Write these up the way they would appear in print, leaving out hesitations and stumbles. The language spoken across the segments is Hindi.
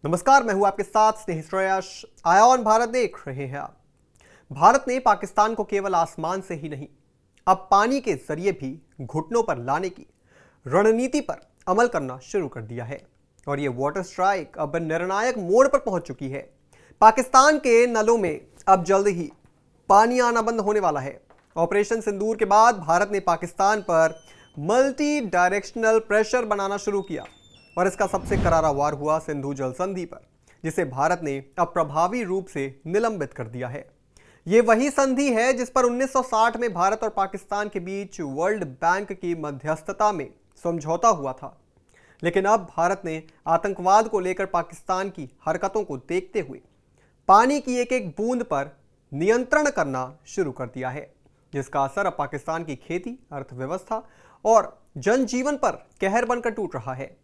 नमस्कार, मैं हूं आपके साथ स्नेही श्रेयस। आयान भारत देख रहे हैं आप। भारत ने पाकिस्तान को केवल आसमान से ही नहीं, अब पानी के जरिए भी घुटनों पर लाने की रणनीति पर अमल करना शुरू कर दिया है और ये वाटर स्ट्राइक अब निर्णायक मोड़ पर पहुंच चुकी है। पाकिस्तान के नलों में अब जल्द ही पानी आना बंद होने वाला है। ऑपरेशन सिंदूर के बाद भारत ने पाकिस्तान पर मल्टी डायरेक्शनल प्रेशर बनाना शुरू किया और इसका सबसे करारा वार हुआ सिंधु जल संधि पर, जिसे भारत ने अब प्रभावी रूप से निलंबित कर दिया है। यह वही संधि है जिस पर 1960 में भारत और पाकिस्तान के बीच वर्ल्ड बैंक की मध्यस्थता में समझौता हुआ था। लेकिन अब भारत ने आतंकवाद को लेकर पाकिस्तान की हरकतों को देखते हुए पानी की एक एक बूंद पर नियंत्रण करना शुरू कर दिया है, जिसका असर अब पाकिस्तान की खेती, अर्थव्यवस्था और जनजीवन पर कहर बनकर टूट रहा है।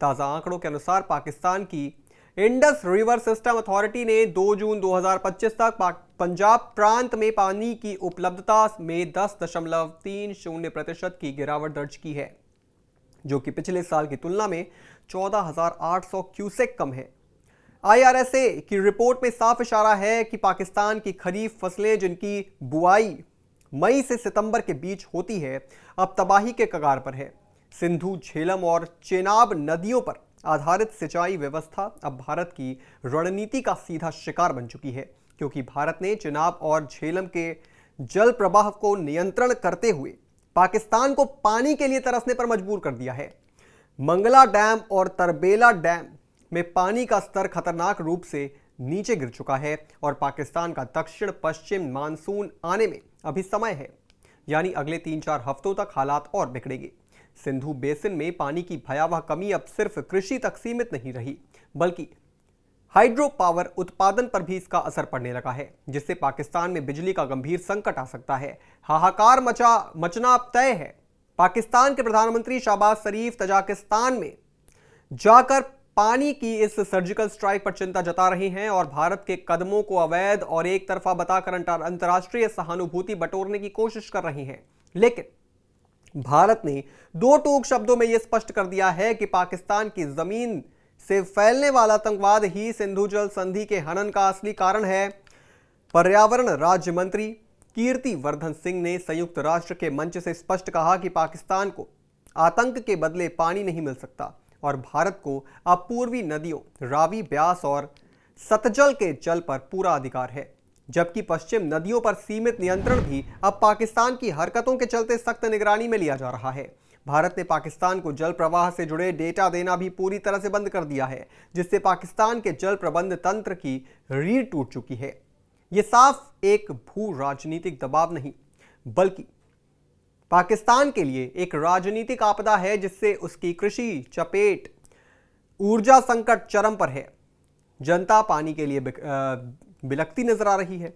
ताज़ा आंकड़ों के अनुसार पाकिस्तान की इंडस रिवर सिस्टम अथॉरिटी ने 2 जून 2025 तक पंजाब प्रांत में पानी की उपलब्धता में 10.30% की गिरावट दर्ज की है, जो कि पिछले साल की तुलना में 14,800 क्यूसेक कम है। IRSA की रिपोर्ट में साफ इशारा है कि पाकिस्तान की खरीफ फसलें, जिनकी बुआई मई से सितंबर के बीच होती है, अब तबाही के कगार पर है। सिंधु, झेलम और चेनाब नदियों पर आधारित सिंचाई व्यवस्था अब भारत की रणनीति का सीधा शिकार बन चुकी है, क्योंकि भारत ने चेनाब और झेलम के जल प्रवाह को नियंत्रण करते हुए पाकिस्तान को पानी के लिए तरसने पर मजबूर कर दिया है। मंगला डैम और तरबेला डैम में पानी का स्तर खतरनाक रूप से नीचे गिर चुका है और पाकिस्तान का दक्षिण पश्चिम मानसून आने में अभी समय है, यानी अगले 3-4 हफ्तों तक हालात और बिगड़ेंगे। सिंधु बेसिन में पानी की भयावह कमी अब सिर्फ कृषि तक सीमित नहीं रही, बल्कि हाइड्रो पावर उत्पादन पर भी इसका असर पड़ने लगा है, जिससे पाकिस्तान में बिजली का गंभीर संकट आ सकता है। हाहाकार मचना अब तय है। पाकिस्तान के प्रधानमंत्री शहबाज शरीफ तजाकिस्तान में जाकर पानी की इस सर्जिकल स्ट्राइक पर चिंता जता रहे हैं और भारत के कदमों को अवैध और एक तरफा बताकर अंतर्राष्ट्रीय सहानुभूति बटोरने की कोशिश कर रहे हैं। लेकिन भारत ने दो टूक शब्दों में यह स्पष्ट कर दिया है कि पाकिस्तान की जमीन से फैलने वाला आतंकवाद ही सिंधु जल संधि के हनन का असली कारण है। पर्यावरण राज्य मंत्री कीर्ति वर्धन सिंह ने संयुक्त राष्ट्र के मंच से स्पष्ट कहा कि पाकिस्तान को आतंक के बदले पानी नहीं मिल सकता और भारत को अब पूर्वी नदियों रावी, ब्यास और सतलज के जल पर पूरा अधिकार है, जबकि पश्चिम नदियों पर सीमित नियंत्रण भी अब पाकिस्तान की हरकतों के चलते सख्त निगरानी में लिया जा रहा है। भारत ने पाकिस्तान को जल प्रवाह से जुड़े डेटा देना भी पूरी तरह से बंद कर दिया है, जिससे पाकिस्तान के जल प्रबंध तंत्र की रीढ़ टूट चुकी है। यह साफ एक भू राजनीतिक दबाव नहीं, बल्कि पाकिस्तान के लिए एक राजनीतिक आपदा है, जिससे उसकी कृषि चपेट, ऊर्जा संकट चरम पर है। जनता पानी के लिए बिलखती नजर आ रही है।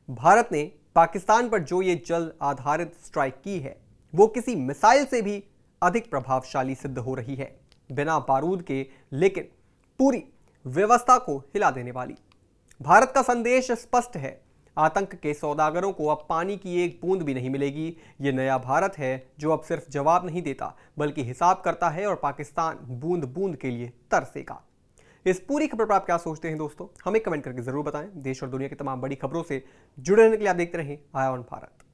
भारत ने पाकिस्तान पर जो ये जल आधारित स्ट्राइक की है, वो किसी मिसाइल से भी अधिक प्रभावशाली सिद्ध हो रही है, बिना बारूद के, लेकिन पूरी व्यवस्था को हिला देने वाली। भारत का संदेश स्पष्ट है, आतंक के सौदागरों को अब पानी की एक बूंद भी नहीं मिलेगी। ये नया भारत है जो अब सिर्फ जवाब नहीं देता, बल्कि हिसाब करता है और पाकिस्तान बूंद बूंद के लिए तरसेगा। इस पूरी खबर पर आप क्या सोचते हैं दोस्तों, हमें कमेंट करके जरूर बताएं। देश और दुनिया की तमाम बड़ी खबरों से जुड़े रहने के लिए आप देखते रहें आयान भारत।